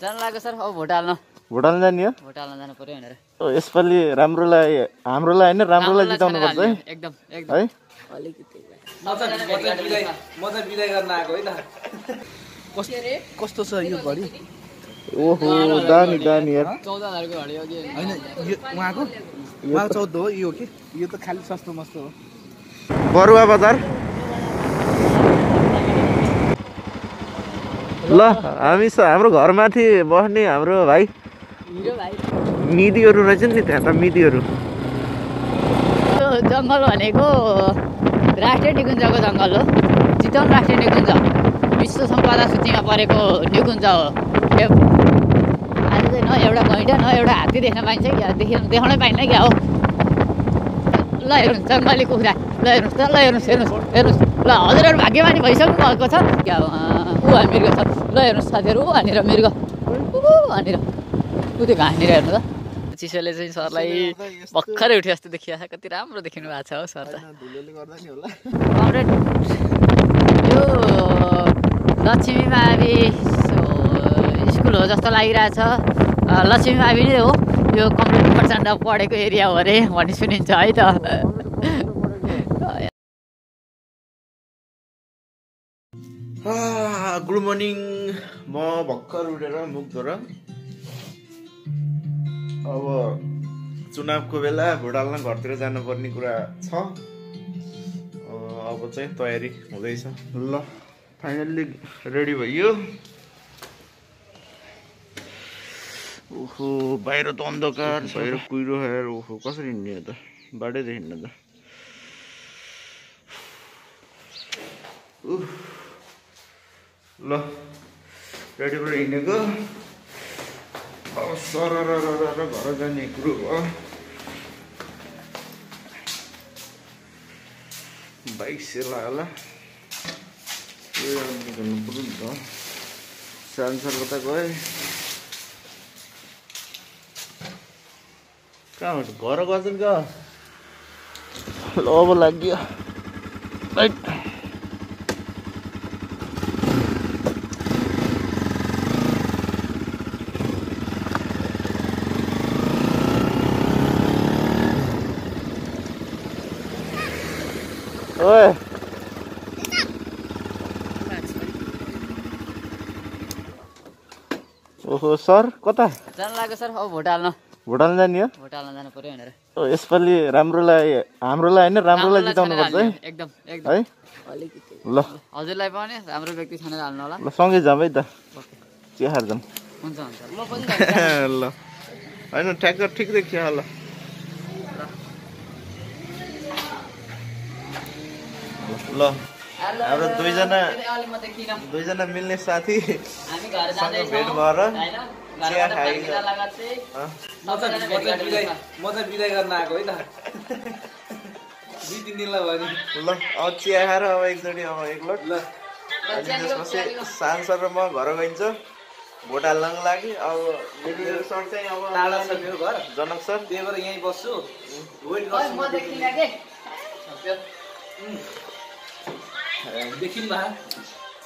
जान लाग्यो सर अब भोट हाल्न जाने हो भोट हाल्न जानु पर्यो भनेर यसपालि हाम्रोलाई हैन राम्रोलाई जिताउनु पर्छ है एकदम है अलिकति म चाहिँ बिदाई गर्न आएको है त कस्तो छ यो घडी ओहो दामी यार 14,000 को घडी हो कि हैन यो उहाँको 14 हो यो के यो त खाली सस्तो मस्तो हो बरुवा बजार ल हामी हाम्रो घरमाथि बस्ने हाम्रो भाइ मिदीहरू रहेछ नि त्यहाँ त मिदीहरू जङ्गल भनेको राष्ट्रिय निकुञ्जको जङ्गल हो चितवन राष्ट्रिय निकुञ्ज विश्व सम्पदा सूचीमा परेको निकुञ्ज हो आज चाहिँ न एउटा गैँडा न एउटा हात्ती देख्न पाइन्छ क्या देखाउनै पाइन्न क्या हो ल हेर्नुहोस् जङ्गली कुखुरा ल हेर्नुहोस् त ल हेर्नुहोस् ल हजुरहरू भाग्यमानी भइसक्नु भएको छ क्या ऊ मिर्ग छ ल हेर्नुहोस् साथीहरू ऊ हानेर मिर्ग हानेर ऊ त्यो घाँनेर हेर्नु त चिसोले चाहिँ सरलाई भर्खरै उठे जस्तो देखिएको छ कति राम्रो देखिनु भएको छ हो सर त कमरेड यो लक्ष्मी मावि स्कुल हो जस्तो लागिरहेछ लक्ष्मी मावि नै हो यो कमरेड प्रचण्ड पढेको एरिया हो अरे भन्ने सुनिन्छ है त गुड मर्निङ म भर्खर उठेर मुख धोएर अब चुनावको बेला भोट हाल्न घरतिर जानुपर्ने कुरा छ अब चाहिँ तयारी हुँदैछ ल फाइनल्ली रेडी भयो ओहो बाहिर त अन्धकार भएर कुहिरो खाएर ओहो कसरी हिँड्ने त बाटैदेखि हिँड्नु त ल रेडी भएर हिँडेको अब सर घर जाने कुरो भयो बाइक सेला होला निकाल्नु पर्यो नि त सानसर कता गए कहाँबाट घर गएको नि ल अब लाग्यो राइट ओए ओहो सर कता जान लाग्यो सर अब भोट हाल्न जाने हो भोट हाल्न जानु पर्यो भनेर यसपालि हाम्रोलाई हैन राम्रोलाई जिताउनु पर्छ है एकदम है अलिकति ल हजुरलाई पनि राम्रो व्यक्ति छानेर हाल्नु होला ल सँगै जाऊँ है त चिया खाएर जाऊँ हुन्छ म पनि ल हैन ठ्याक्क ठिक देखियो ल ल हाम्रो दुईजना मिल्ने साथी हामी घर सँग भेट भएर चिया खाइ म चाहिँ बिदाई गर्न आएको है त 2-3 दिनलाई भयो नि ल अब चिया खाएर अब एकचोटि अब एकलट ल अनि त्यसपछि सानसर र म घर गइन्छ भोट हाल्नको लागि अब मेरो सर चाहिँ अब टाढा छ मेरो घर जनक सर त्यही भएर यहीँ बस्छु वेट गर्छु देखिन भा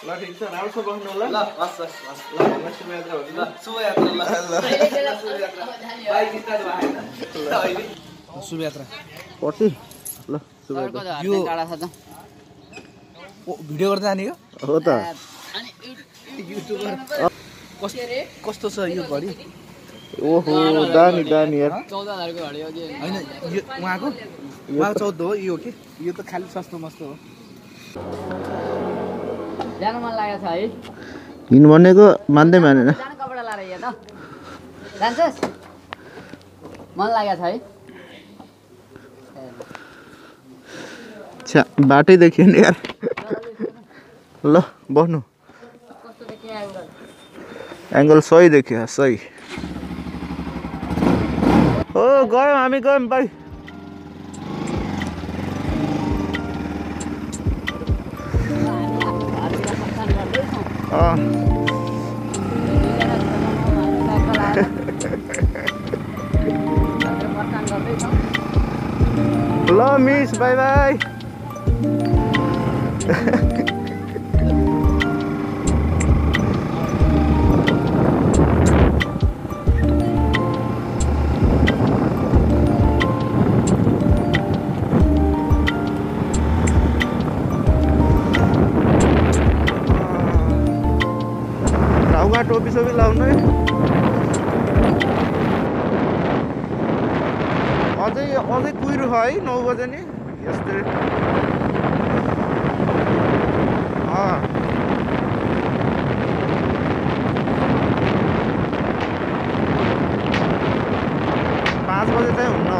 ल ठिक छ राम्रोसँग बस्नु होला ल हस् ल हामीलाई शुभयात्रा हो ल शुभयात्रा बाइक स्टार्ट भयो अहिले शुभयात्रा पट्टी ल शुभयात्रा यो टाढा छ त भिडियो गर्दै जाने हो त युट्युबर कस्तो छ यो घडी ओहो दामी यार 14,000 को घडी हो कि हैन यो उहाँको 14 हो यो के यो त खाली सस्तो मस्तो हो जानु मन लागेको छ है हिँड भनेको मान्दै मानेन जानु कपडा लाएर यहाँ त जान्छस् मन लागेको छ है छ्या बाटै देखियो नि यार ल बस्नु कस्तो देखियो एंगल एंगल सही देखियो सही हो गयौँ हामी गयौँ भाइ ल मिस बाई बाई टोपी सोपी लाउनु है। अझै कुहिरो छ है 9 बजे नि यस्तै। 5 बजे चाहिँ हुन्न।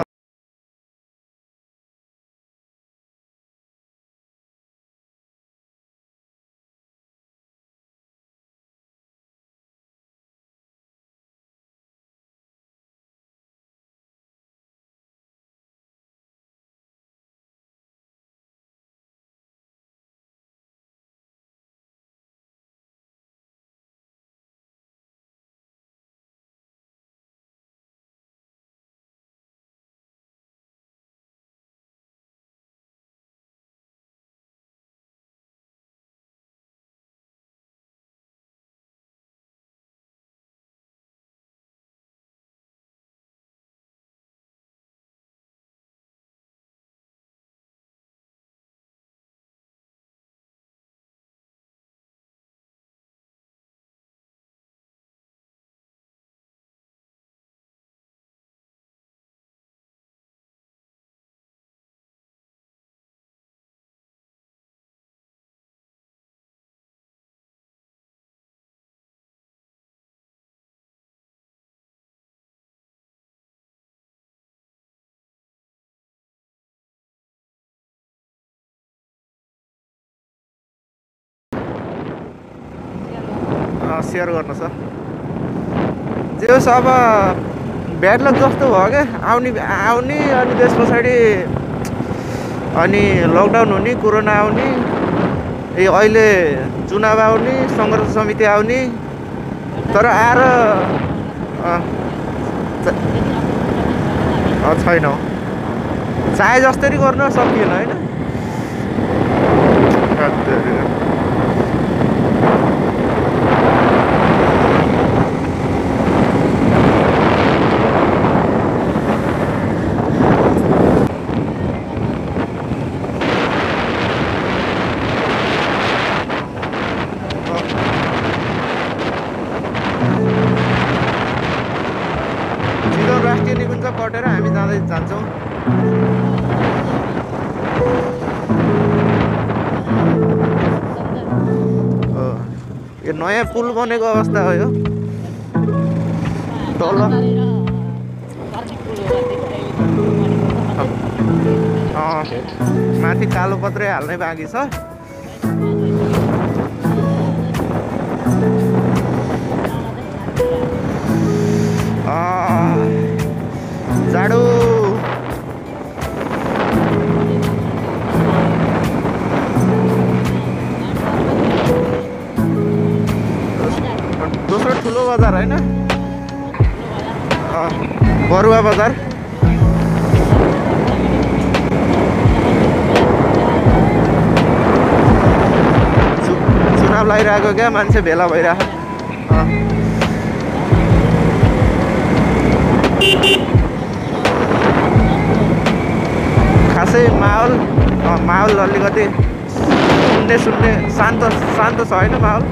सेयर गर्नु छ जे होस्। अब ब्याड लक जस्तो भयो क्या, आउने अनि त्यस पछाडि अनि लकडाउन हुने, कोरोना आउने, अहिले चुनाव आउने, सङ्घर्ष समिति आउने। तर आएर छैन, चाहे जसरी गर्न सकिएन होइन। राष्ट्रिय निकुञ्ज कटेर हामी जान्छौँ। यो नयाँ पुल बनेको अवस्था हो यो तल। माथि कालो पत्रै हाल्नै बाँकी छ। जाडो दोस्रो ठुलो बजार होइन, बरुवा बजार। चुनाव लागिरहेको क्या, मान्छे भेला भइरहेको। खासै माहौल अलिकति सुन्ने शान्त छ होइन माहौल।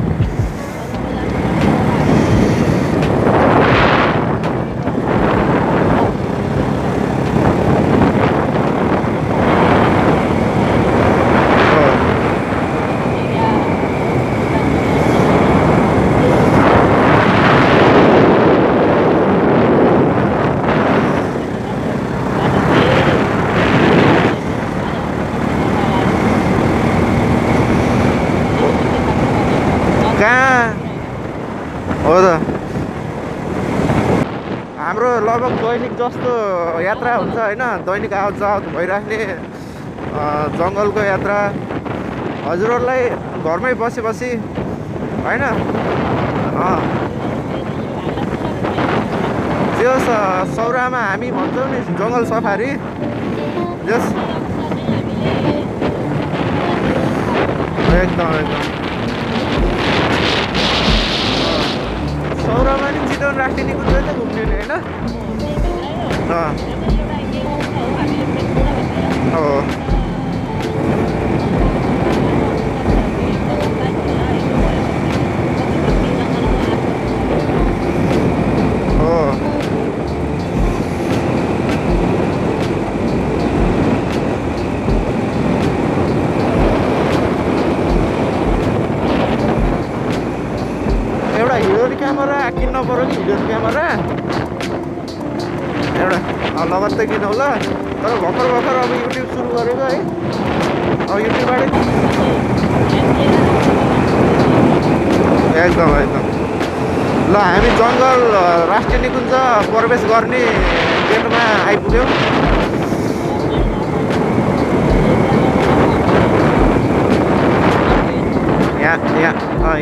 हो त हाम्रो लगभग दैनिक जस्तो यात्रा हुन्छ होइन, दैनिक आवत जावत भइराख्ने जङ्गलको यात्रा। हजुरहरूलाई घरमै बसी होइन त्यो सौरामा हामी भन्छौँ नि जङ्गल सफारी। जस एकदम सौरामा नि चितवन राष्ट्रिय निकुञ्ज त घुम्ने नि होइन। क्यामेरा किन्न पऱ्यो कि भिडियो क्यामेरा एउटा लगत्तै किनौँ ल। तर भर्खर अब युट्युब सुरु गरेको है, अब युट्युबबाटै एकदम ल। हामी जङ्गल राष्ट्रिय निकुञ्ज प्रवेश गर्ने गेटमा आइपुग्यौँ।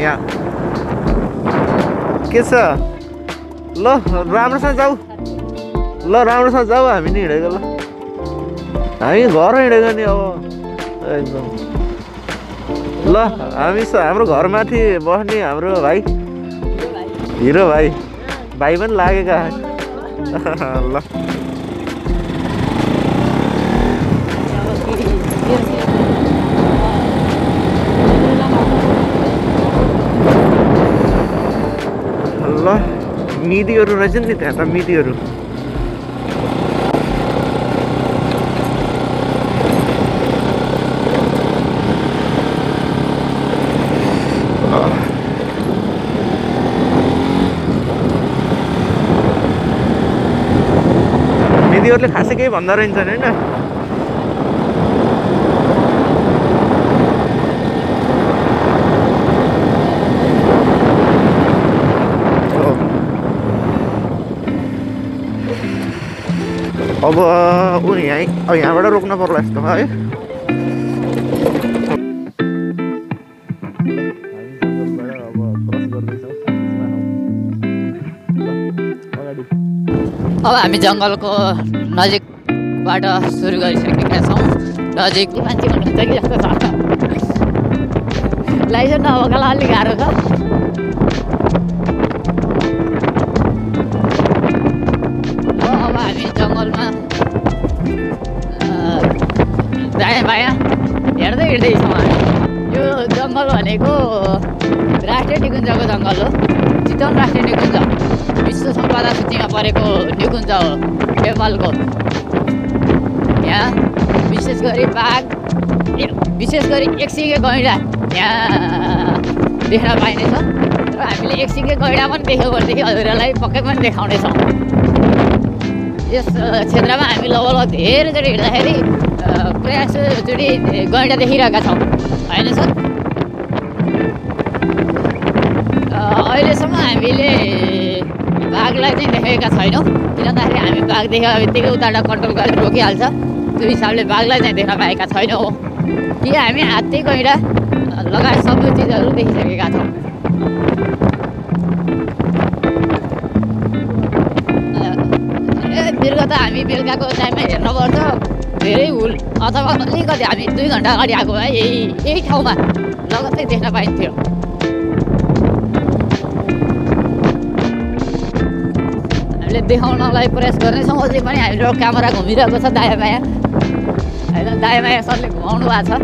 यहाँ के छ ल, राम्रोसँग जाऊ ल, राम्रोसँग जाऊ। हामी नि हिँडेको ल, हामी घर हिँडेको नि अब एकदम ल। हाम्रो घरमाथि बस्ने हाम्रो भाइ हिरो भाइ पनि लागेका ल। ल मिदीहरू रहेछन् नि त्यहाँ त, मिदीहरू। मिदीहरूले खासै केही भन्दा रहन्छन् होइन। अब यहाँबाट रोक्न पर्ला यस्तो है। अब हामी जङ्गलको नजिकबाट सुरु गरिसकेका छौँ। नजिक मान्छे हुनुहुन्छ कि जस्तो छ, लाइसेन्स नभएकोलाई अलिक गाह्रो छ। अब हामी जङ्गलमा दायाँ बायाँ हिँड्दैछौँ हामी। यो जङ्गल भनेको राष्ट्रिय निकुञ्जको जङ्गल हो, चितवन राष्ट्रिय निकुञ्ज। विश्व सम्पदा सूचीमा परेको निकुञ्ज हो नेपालको। यहाँ विशेष गरी बाघ, विशेष गरी एकसिङे गैँडा यहाँ देख्न पाइनेछ। र हामीले एकसिङे गैँडा पनि देख्यौँ भनेदेखि हजुरहरूलाई पक्कै पनि देखाउनेछौँ। यस क्षेत्रमा हामी लगभग धेरैचोटि हिँड्दाखेरि प्रयासचोटि गैँडा देखिरहेका छौँ होइन सर। अहिलेसम्म हामीले बाघलाई चाहिँ देखेका छैनौँ, किन भन्दाखेरि हामी बाघ देखेको बित्तिकै उताबाट कन्ट्रोल गरेर रोकिहाल्छ। त्यो हिसाबले बाघलाई चाहिँ देख्न पाएका छैनौँ। कि हामी हात्ती गैँडा लगायत सबै चिजहरू देखिसकेका छौँ। दीर्घ त हामी बेलुकाको टाइममा हेर्नुपर्छ, धेरै हुल अथवा अलिकति हामी 2 घन्टा अगाडि आएको है, यही ठाउँमा लगत्तै देख्न पाइन्थ्यो। हामीले देखाउनलाई प्रयास गर्नेछौँ। अझै पनि हाम्रो क्यामेरा घुमिरहेको छ दायाँ बायाँ होइन। दायाँ बायाँ सरले घुमाउनु भएको छ।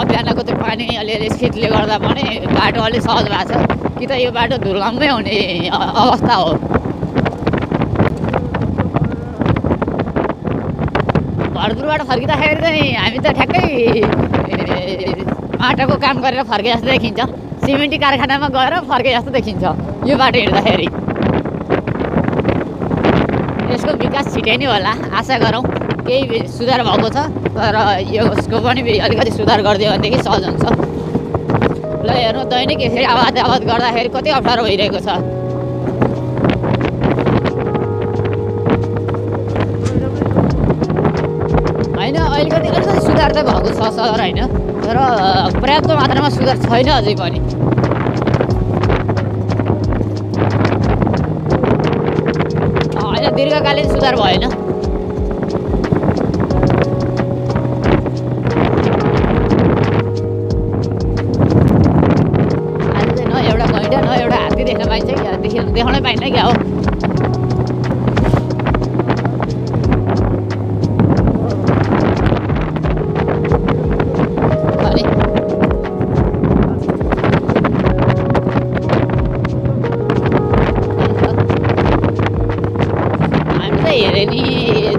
बिहानको त्यो पानी अलिअलि शीतले गर्दा पनि बाटो अलिक सहज भएको छ, कि त यो बाटो धुर्लम्मै हुने अवस्था हो। घरदुरबाट फर्किँदाखेरि चाहिँ हामी त ठ्याक्कै माटोको काम गरेर फर्के जस्तो देखिन्छ, सिमेन्टी कारखानामा गएर फर्के जस्तो देखिन्छ यो बाटो हिँड्दाखेरि। यसको विकास छिटै नै होला, आशा गरौँ। केही सुधार भएको छ, तर यसको पनि अलिकति सुधार गरिदियो भनेदेखि सहज हुन्छ। ल हेर्नु, दैनिक यसरी आवाज गर्दाखेरि कति अप्ठ्यारो भइरहेको छ। होइन अलिकति सुधार त भएको छ सर होइन, तर पर्याप्त मात्रामा सुधार छैन अझै पनि। होइन दीर्घकालीन सुधार भएन। देख्न पाइन्छ देखाउनै पाइन्न क्या हो। हामी त हेरेँ नि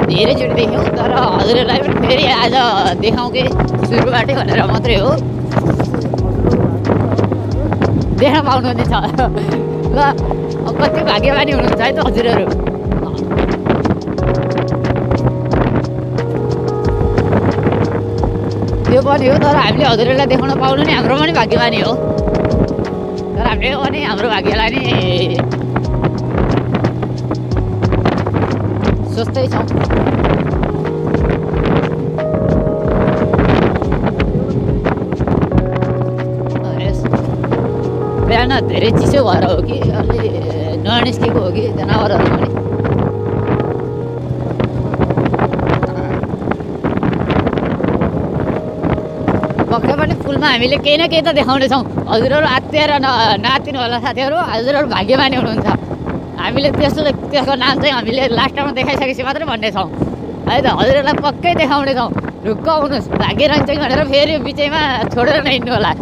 धेरैचोटि देख्यौँ तर हजुरहरूलाई पनि फेरि आज देखाउँ कि सुरुबाटै भनेर मात्रै हो देख्न पाउनुहुने छ ल अब कति भाग्यमानी हुनुहुन्छ है त हजुरहरू त्यो पनि हो तर हामीले हजुरहरूलाई देखाउन पाउनु नि हाम्रो पनि भाग्यमानी हो तर हामीले पनि हाम्रो भाग्यलाई नि सोच्दैछौँ बिहान धेरै चिसो भएर हो कि अलि ननिस्केको हो कि जनावरहरू पनि पक्कै पनि फुलमा हामीले केही न केही त देखाउनेछौँ हजुरहरू आत्तिएर नआत्तिनु होला साथीहरू हजुरहरू भाग्यमानी हुनुहुन्छ हामीले त्यसको नाम चाहिँ हामीले लास्टमा देखाइसकेपछि मात्रै भन्नेछौँ है त हजुरहरूलाई पक्कै देखाउनेछौँ ढुक्क आउनुहोस् भाग्य रहन्छ कि भनेर फेरि बिचैमा छोडेर नहिँड्नु होला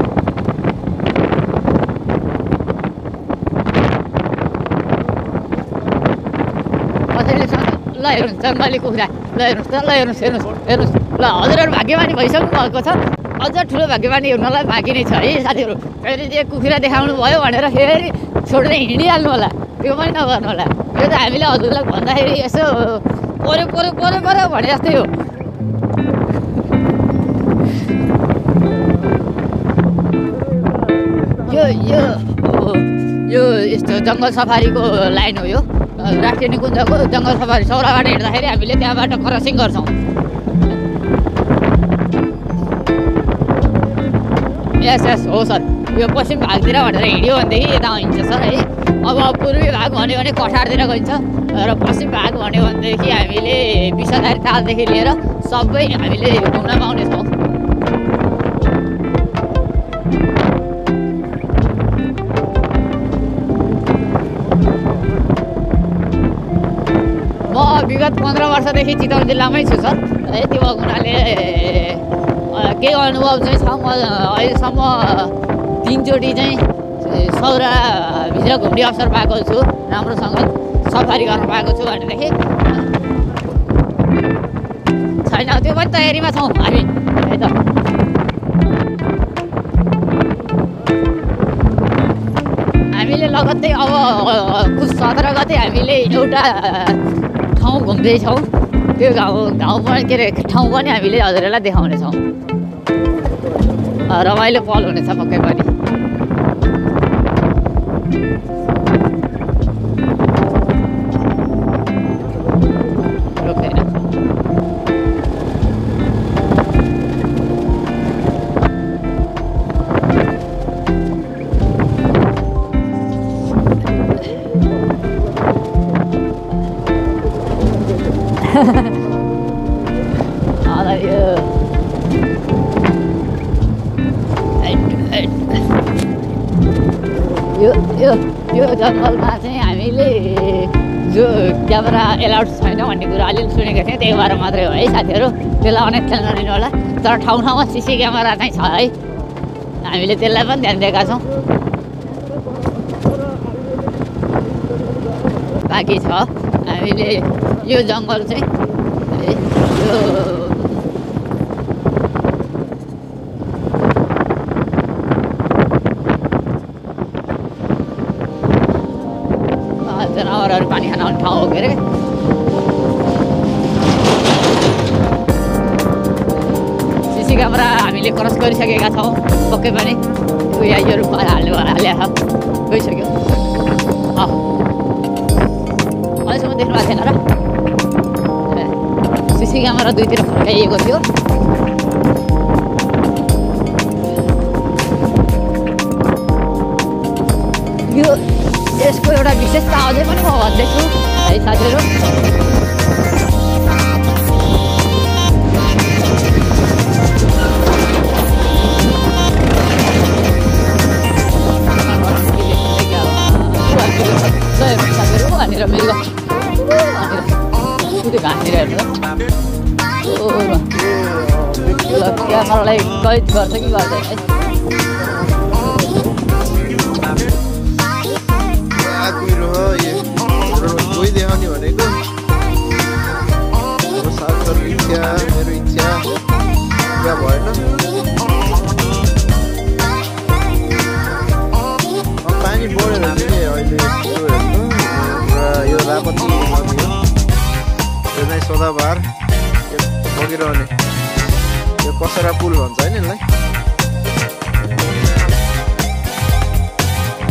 कसैले ल हेर्नुहोस् जङ्गली कुखुरा ल हेर्नुहोस् त ल हेर्नुहोस् ल हजुरहरू भाग्यमानी भइसक्नु भएको छ अझ ठुलो भाग्यमानी हुनलाई बाँकी नै छ है साथीहरू फेरि त्यो कुखुरा देखाउनु भयो भनेर फेरि छोडेर हिँडिहाल्नु होला त्यो पनि नगर्नु होला यो त हामीले हजुरलाई भन्दाखेरि यसो पऱ्यो भने जस्तै हो यो यस्तो जङ्गल सफारीको लाइन हो यो राष्ट्रिय निकुञ्जको जङ्गल सफारी सौराबाट हिँड्दाखेरि हामीले त्यहाँबाट क्रसिङ गर्छौँ यस हो सर यो पश्चिम भागतिर भनेर हिँड्यो भनेदेखि यता हिँड्छ सर है अब पूर्वी भाग भन्यो भने कठारतिर गइन्छ र पश्चिम भाग भन्यो भनेदेखि हामीले विषधारी तालदेखि लिएर सबै हामीले घुम्न पाउनेछौँ म विगत 15 वर्षदेखि चितवन जिल्लामै छु सर है त्यो हुनाले केही अनुभव चाहिँ छ म अहिलेसम्म 3 चोटि चाहिँ सौराभित्र घुम्ने अवसर पाएको छु राम्रोसँग सफारी गर्न पाएको छु भनेदेखि छैन त्यो पनि तयारीमा छौँ हामी है त हामीले लगत्तै अब कुछ 17 गते हामीले एउटा ठाउँ घुम्दैछौँ त्यो गाउँ पनि के अरे ठाउँ पनि हामीले हजुरहरूलाई देखाउनेछौँ रमाइलो पल हुनेछ पक्कै पनि यो जङ्गलमा चाहिँ हामीले जो क्यामेरा एलाउड छैन भन्ने कुरा अलिअलि सुनेको थियौँ त्यही भएर मात्रै हो है साथीहरू त्यसलाई अनेक खेल्न नलिनु होला तर ठाउँमा सिसी क्यामेरा चाहिँ छ है हामीले त्यसलाई पनि ध्यान दिएका छौँ बाँकी छ हामीले यो जङ्गल चाहिँ यो जनावरहरू पानी खान आउने ठाउँ हो के अरे सिसी क्यामेरा हामीले क्रस गरिसकेका छौँ पक्कै पनि योहरू हाल्ने हालेर गइसक्यो अहिलेसम्म देख्नु भएको थिएन र सिसी क्यामेरा दुईतिर फर्काइएको थियो यो यसको एउटा विशेषता अझै पनि म भन्दैछु है साथीहरू भनेर मेरो घाँतिर हेर्नु क्यामेरालाई कैद गर्छ कि गर्दैन है देखाउने भनेको जग्गा भएन। पानी बढेर चाहिँ अहिले यो हेर्नु र यो रापती नदी हो, यो चाहिँ सदाबहार बगिरहने यो कसरा पुल भन्छ होइन यसलाई।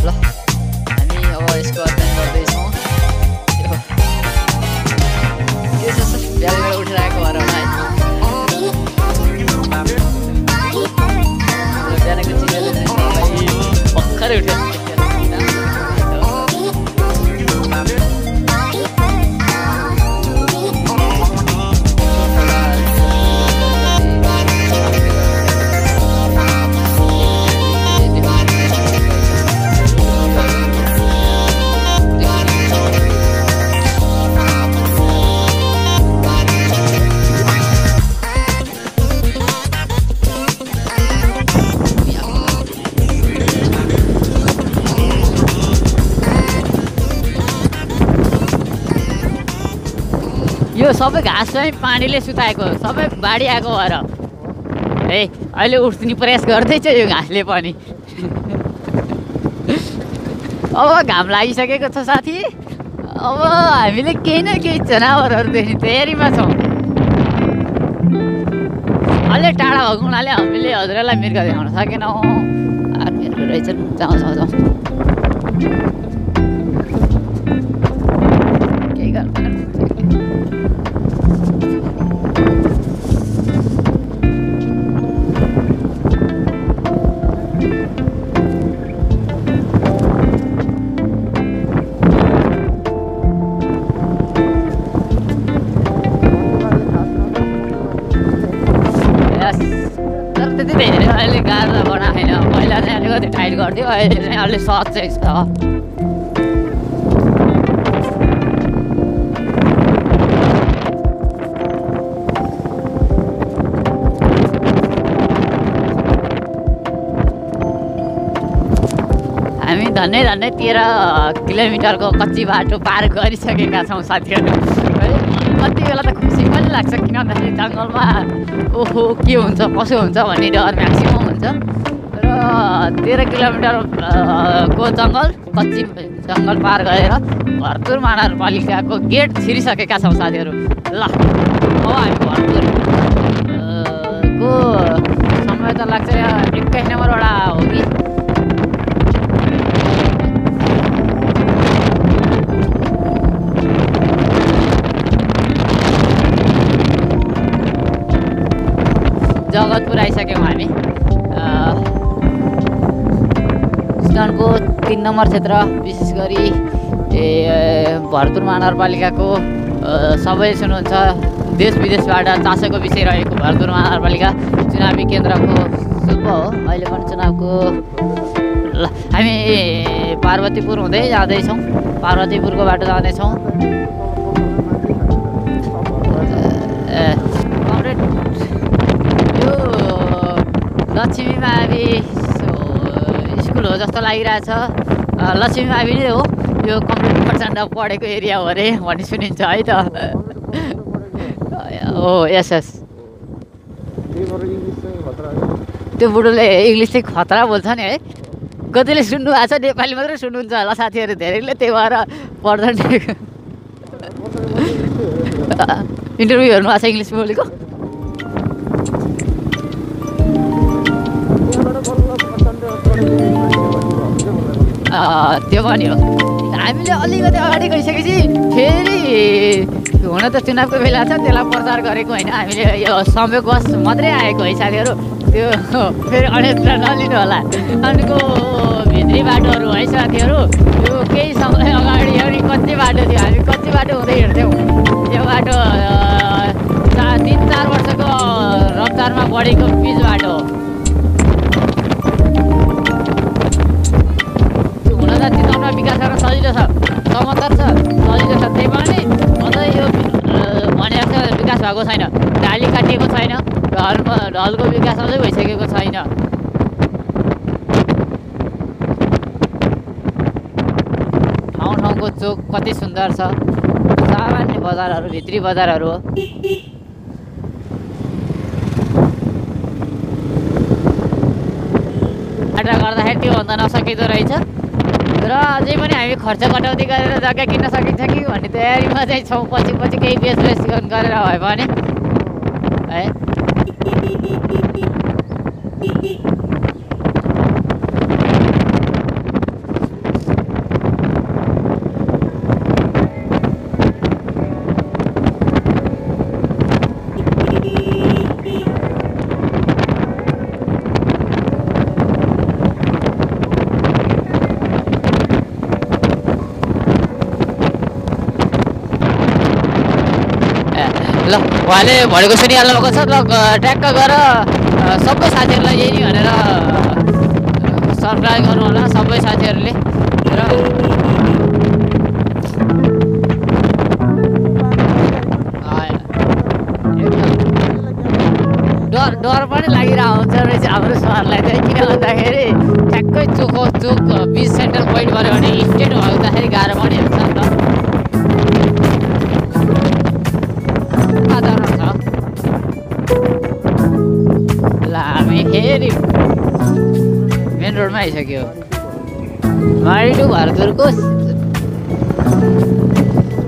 ल हामी अब यसको अध्ययन गर्दैछौँ। के छ सर बिहान उठेर आएको भएर होला है। बिहानको चिनेले भर्खरै उठेर यो सबै घाँस चाहिँ पानीले सुताएको, सबै बाढी आएको भएर है अहिले उठ्ने प्रयास गर्दैछ यो घाँसले पनि। अब घाम लागिसकेको छ साथी, अब हामीले केही न केही जनावरहरू देख्ने तयारीमा छौँ। अलि टाढा भएको हुनाले हामीले हजुरलाई मृग देखाउन सकेनौँ। आर्मीहरू रहेछन्, जाउँ जाउँ जाउँ। केही गर्दैन। त्यति धेरै अहिले गाह्रो बनाएको छैन। पहिला चाहिँ अलिकति टाइट गर्थ्यो, अहिले चाहिँ अलिक सहज चाहिँ छ। हामी धन्नै 13 किलोमिटरको कच्ची बाटो पार गरिसकेका छौँ साथीहरू है। कति बेला त खुसी पनि लाग्छ, किन भन्दाखेरि जङ्गलमा ओहो के हुन्छ कसो हुन्छ भन्ने डर म्याक्सिमम हुन्छ। र 13 किलोमिटर को जङ्गल कच्ची जङ्गल पार गरेर भरतपुर महानगरपालिकाको गेट छिरिसकेका छौँ साथीहरू। ल अब हामी भरतपुर को समय त लाग्छ 21 नम्बरवटा हो कि जगतपुर आइसक्यौँ हामी। स्टनको 3 नम्बर क्षेत्र, विशेष गरी भरतपुर महानगरपालिकाको सबै सुन्नुहुन्छ देश विदेशबाट चासोको विषय रहेको भरतपुर महानगरपालिका चुनावी केन्द्रको शिल्प हो। अहिले पनि चुनावको ल हामी पार्वतीपुर हुँदै जाँदैछौँ, पार्वतीपुरको बाटो जाँदैछौँ। लक्ष्मी मावि स्कुल हो जस्तो लागिरहेछ। लक्ष्मी मावि नै हो यो, कमरेड प्रचण्ड पढेको एरिया हो अरे भन्ने सुनिन्छ है त। हो यस यस, त्यो बुढोले इङ्ग्लिस चाहिँ खतरा बोल्छ नि है। कतिले सुन्नु भएको छ, नेपाली मात्रै सुन्नुहुन्छ होला साथीहरू, धेरैले त्यही भएर पढ्दैन। इन्टरभ्यू हेर्नु भएको छ इङ्ग्लिस बोलेको? त्यो पनि हो। हामीले अलिकति अगाडि गइसकेपछि फेरि हुन त चुनावको बेला छ, त्यसलाई प्रचार गरेको होइन हामीले, यो संयोगवश मात्रै आएको है साथीहरू। त्यो फेरि अन्यत्र नलिनु होला। हामीको भित्री बाटोहरू है साथीहरू, यो केही समय अगाडि अनि कति बाटो थियो, हामी कति बाटो हुँदै हिँड्थ्यौँ। त्यो बाटो 3-4 वर्षको रफ्तारमा बढेको पिच बाटो हो। चितवनमा विकास गर्न सजिलो छ, समतल छ, सजिलो छ। त्यही पनि अझै यो भनेर चाहिँ विकास भएको छैन, डाली काटिएको छैन, ढलको विकास अझै भइसकेको छैन। ठाउँ ठाउँको चोक कति सुन्दर छ, सामान्य बजारहरू, भित्री बजारहरू हो। यात्रा गर्दाखेरि त्योभन्दा नसकिँदो रहेछ र अझै पनि हामी खर्च कटौती गरेर जग्गा किन्न सकिन्छ कि भन्ने तयारीमा चाहिँ छौँ। पछि केही बेचबेच गरेर भए पनि है। ल उहाँले भनेको सुनिहाल्नु भएको छ। ल ट्याक्क गएर सबै साथीहरूलाई यही नि भनेर सब्सक्राइब गर्नु होला सबै साथीहरूले। र डर पनि लागिरहेको हुन्छ रहेछ हाम्रो सरलाई चाहिँ। किन भन्दाखेरि ठ्याक्कै चोक 20 सेन्टर पोइन्ट गऱ्यो भने स्टेट हुँदाखेरि गाह्रो पनि हुन्छ नि त। ल हामी फेरि मेन रोडमा आइसक्यो। माडी टु भरतपुरको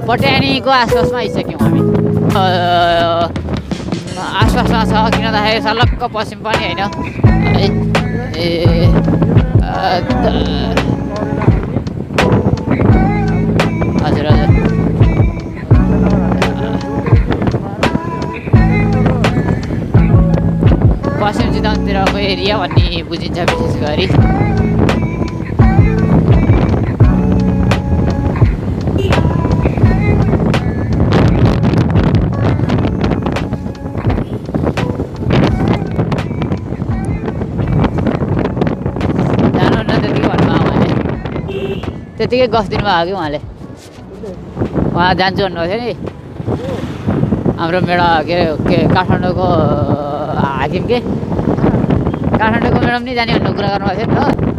पट्यानीको आसपासमा आइसक्यौँ हामी। आसपासमा छ किन भन्दाखेरि सलक्क पश्चिम पनि होइन है। हजुर हजुर पश्चिम चितवनतिरको एरिया भन्ने बुझिन्छ विशेष गरी। त्यतिकै गफ दिनुभएको कि उहाँले। उहाँ जान्छु भन्नुभएको थियो नि हाम्रो मेडा के काठमाडौँको हाकिम के काठमाडौँको मेडम नि जाने भन्ने कुरा गर्नुभएको थियो नि त।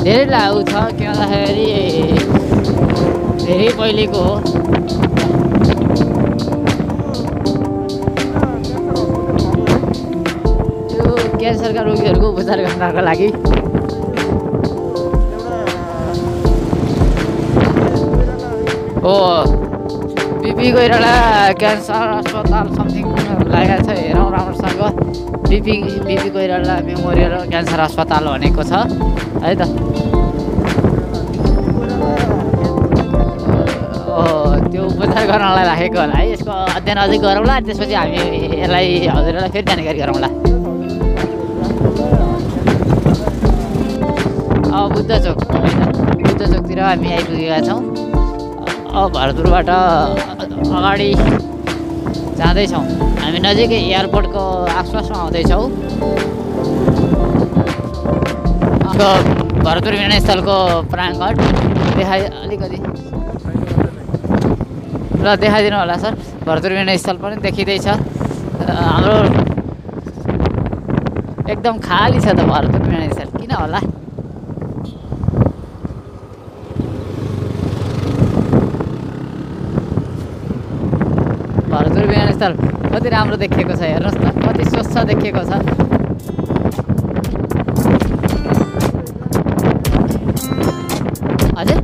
धेरै लागु छ के भन्दाखेरि धेरै पहिलेको हो। यो क्यान्सरका रोगीहरूको उपचार गर्नको लागि हो बिपी कोइराला क्यान्सर अस्पताल समथिङ लागेको छ। हेरौँ राम्रोसँग बिपी कोइराला मेमोरियल क्यान्सर अस्पताल भनेको छ है त। त्यो उपचार गर्नलाई राखेको होला है। यसको अध्ययन अझै गरौँला त्यसपछि हामी यसलाई हजुरहरूलाई फेरि जानकारी गरौँला। बुद्ध चोक होइन बुद्ध चोकतिर हामी आइपुगेका छौँ। भरतपुरबाट अगाडि जाँदैछौँ हामी नजिकै एयरपोर्टको आसपासमा आउँदैछौँ। भरतपुर विमानस्थलको प्राङ्गण अलिकति ल देखाइदिनु होला सर। भरतपुर विमानस्थल पनि देखिँदैछ हाम्रो। एकदम खाली छ त भरतपुर विमानस्थल किन होला। भरतपुर विमानस्थल कति राम्रो देखिएको छ हेर्नुहोस् त कति स्वच्छ देखिएको छ। हजुर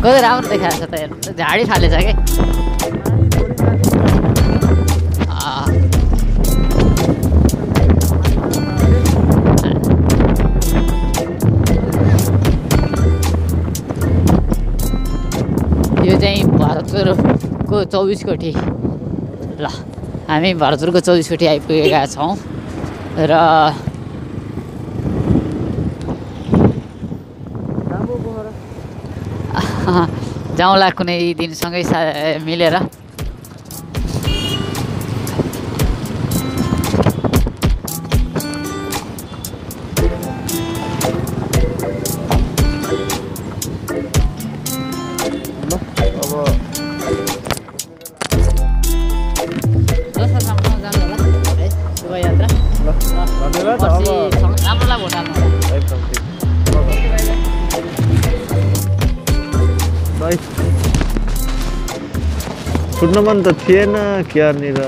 कति राम्रो देखाएको छ त हेर्नु त झाडी फालेछ कि यो चाहिँ भरतपुरको 24 कोठी ल हामी भरतपुरको 24 कोठी आइपुगेका छौँ र जाउँला कुनै दिनसँगै मिलेर छुट्न मन त थिएन क्यारनिर